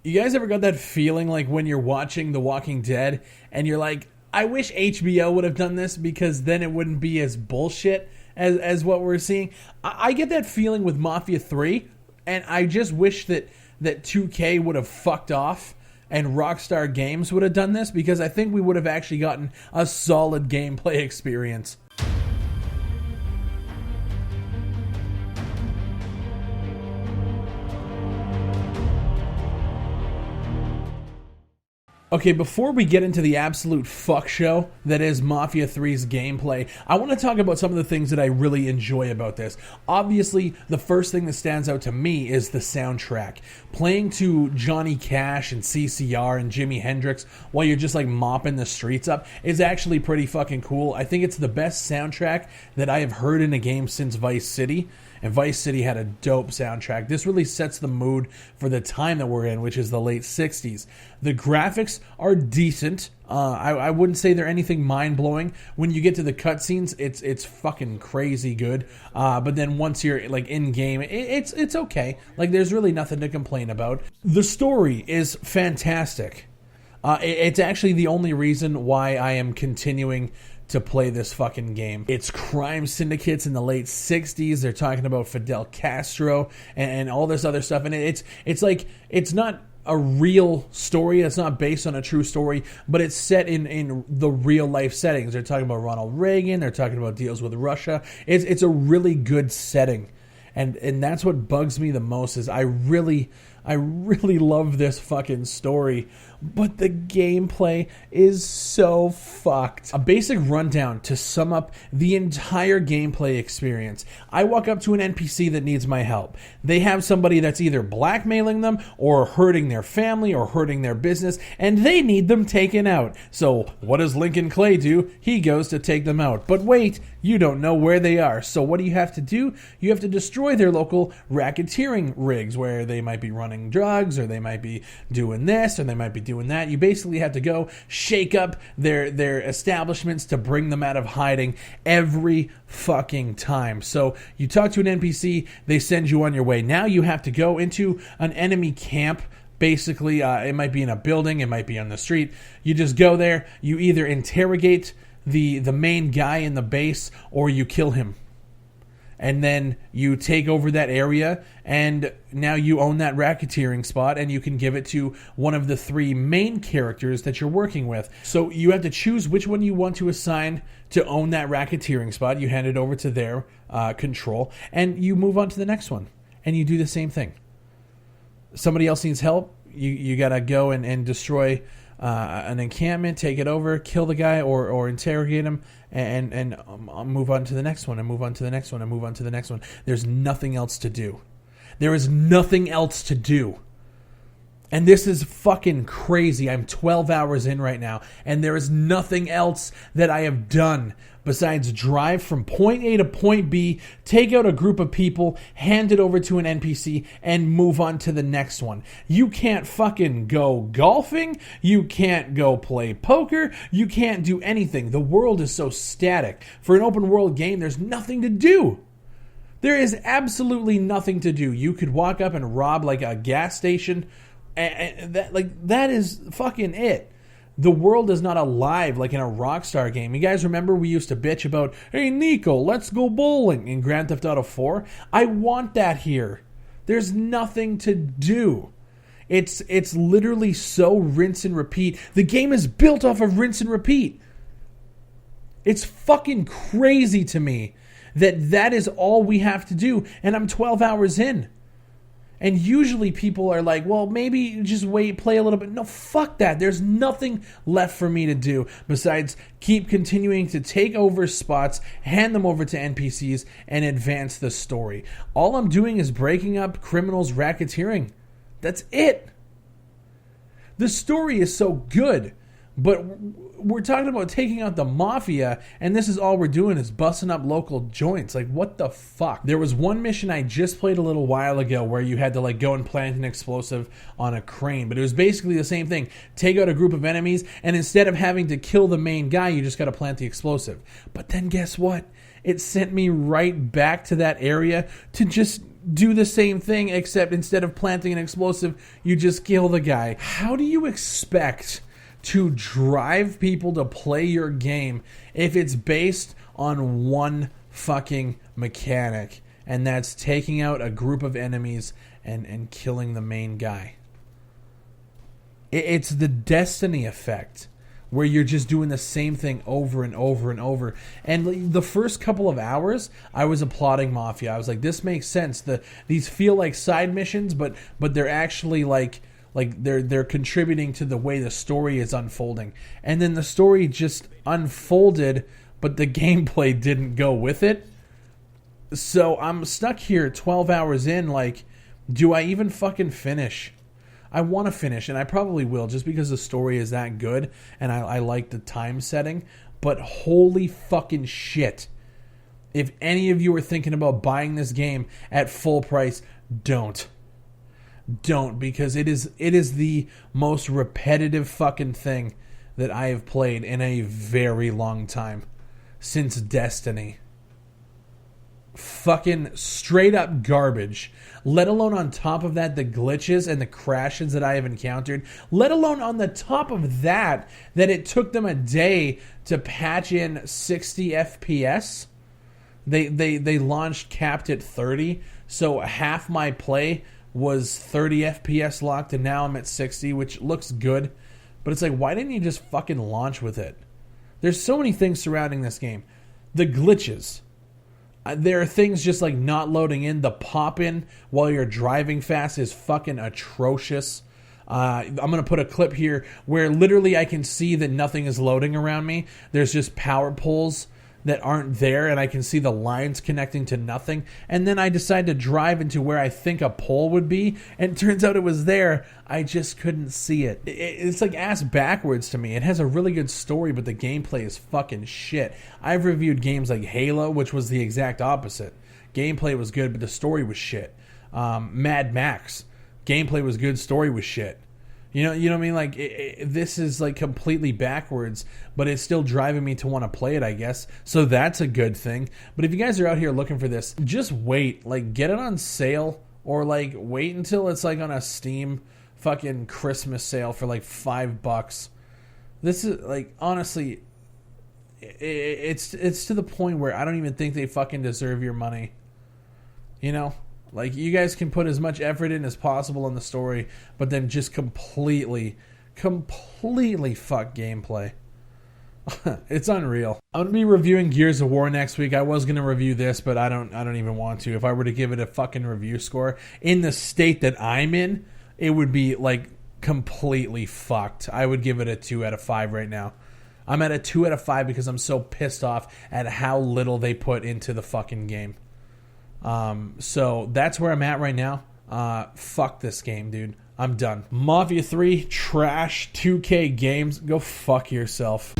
You guys ever got that feeling like when you're watching The Walking Dead and you're like, I wish HBO would have done this because then it wouldn't be as bullshit as what we're seeing? I get that feeling with Mafia 3, and I just wish that 2K would have fucked off and Rockstar Games would have done this, because I think we would have actually gotten a solid gameplay experience. Okay, before we get into the absolute fuck show that is Mafia 3's gameplay, I want to talk about some of the things that I really enjoy about this. Obviously, the first thing that stands out to me is the soundtrack. Playing to Johnny Cash and CCR and Jimi Hendrix while you're just like mopping the streets up is actually pretty fucking cool. I think it's the best soundtrack that I have heard in a game since Vice City. And Vice City had a dope soundtrack. This really sets the mood for the time that we're in, which is the late 60s. The graphics are decent. I wouldn't say they're anything mind-blowing. When you get to the cutscenes, it's fucking crazy good. But then once you're like in-game, it's okay. Like, there's really nothing to complain about. The story is fantastic. It's actually the only reason why I am continuing to play this fucking game. It's crime syndicates in the late 60s. They're talking about Fidel Castro and all this other stuff. And it's like, it's not a real story. It's not based on a true story, but it's set in the real life settings. They're talking about Ronald Reagan. They're talking about deals with Russia. It's a really good setting. And that's what bugs me the most is I really love this fucking story, but the gameplay is so fucked. A basic rundown to sum up the entire gameplay experience. I walk up to an NPC that needs my help. They have somebody that's either blackmailing them or hurting their family or hurting their business, and they need them taken out. So what does Lincoln Clay do? He goes to take them out. But wait, you don't know where they are. So what do? You have to destroy their local racketeering rigs where they might be running drugs, or they might be doing this, or they might be doing that. You basically have to go shake up their establishments to bring them out of hiding every fucking time. So you talk to an NPC, they send you on your way. Now you have to go into an enemy camp. Basically, it might be in a building, it might be on the street. You just go there, you either interrogate the main guy in the base, or you kill him. And then you take over that area, and now you own that racketeering spot, and you can give it to one of the three main characters that you're working with. So you have to choose which one you want to assign to own that racketeering spot. You hand it over to their control, and you move on to the next one, and you do the same thing. Somebody else needs help, you gotta go and destroy an encampment, take it over, kill the guy, or interrogate him, and move on to the next one, and move on to the next one, and move on to the next one. There's nothing else to do. There is nothing else to do. And this is fucking crazy. I'm 12 hours in right now, and there is nothing else that I have done besides drive from point A to point B, take out a group of people, hand it over to an NPC, and move on to the next one. You can't fucking go golfing. You can't go play poker. You can't do anything. The world is so static. For an open world game, there's nothing to do. There is absolutely nothing to do. You could walk up and rob like a gas station, and that is fucking it. The world is not alive like in a Rockstar game. You guys remember we used to bitch about, hey, Nico, let's go bowling in Grand Theft Auto 4? I want that here. There's nothing to do. It's literally so rinse and repeat. The game is built off of rinse and repeat. It's fucking crazy to me that is all we have to do, and I'm 12 hours in. And usually people are like, well, maybe just wait, play a little bit. No, fuck that. There's nothing left for me to do besides keep continuing to take over spots, hand them over to NPCs, and advance the story. All I'm doing is breaking up criminals' racketeering. That's it. The story is so good, but we're talking about taking out the Mafia, and this is all we're doing is busting up local joints. Like, what the fuck? There was one mission I just played a little while ago where you had to like go and plant an explosive on a crane, but it was basically the same thing. Take out a group of enemies, and instead of having to kill the main guy, you just got to plant the explosive. But then guess what? It sent me right back to that area to just do the same thing, except instead of planting an explosive, you just kill the guy. How do you expect to drive people to play your game if it's based on one fucking mechanic, and that's taking out a group of enemies and killing the main guy? It's the Destiny effect, where you're just doing the same thing over and over and over. And the first couple of hours, I was applauding Mafia. I was like, this makes sense. These feel like side missions, but they're actually like they're contributing to the way the story is unfolding. And then the story just unfolded, but the gameplay didn't go with it. So I'm stuck here 12 hours in, like, do I even fucking finish? I want to finish, and I probably will, just because the story is that good, and I like the time setting. But holy fucking shit. If any of you are thinking about buying this game at full price, don't. Don't, because it is the most repetitive fucking thing that I have played in a very long time. Since Destiny. Fucking straight up garbage. Let alone on top of that, the glitches and the crashes that I have encountered. Let alone on the top of that it took them a day to patch in 60 FPS. They launched capped at 30, so half my play was 30 FPS locked, and now I'm at 60, which looks good. But it's like, why didn't you just fucking launch with it? There's so many things surrounding this game. The glitches. There are things just like not loading in. The pop-in while you're driving fast is fucking atrocious. I'm going to put a clip here where literally I can see that nothing is loading around me. There's just power poles that aren't there, and I can see the lines connecting to nothing. And then I decide to drive into where I think a pole would be, and it turns out it was there. I just couldn't see it. It's like ass backwards to me. It has a really good story, but the gameplay is fucking shit. I've reviewed games like Halo, which was the exact opposite. Gameplay was good, but the story was shit. Mad Max. Gameplay was good, story was shit. You know what I mean? Like, this is like completely backwards, but it's still driving me to want to play it, I guess. So that's a good thing. But if you guys are out here looking for this, just wait. Like, get it on sale, or like wait until it's like on a Steam fucking Christmas sale for like $5. This is like, honestly, it's to the point where I don't even think they fucking deserve your money. You know? Like, you guys can put as much effort in as possible on the story, but then just completely fuck gameplay. It's unreal. I'm going to be reviewing Gears of War next week. I was going to review this, but I don't even want to. If I were to give it a fucking review score, in the state that I'm in, it would be, like, completely fucked. I would give it a 2 out of 5 right now. I'm at a 2 out of 5 because I'm so pissed off at how little they put into the fucking game. So that's where I'm at right now. Fuck this game, dude. I'm done. Mafia 3, trash, 2K games. Go fuck yourself.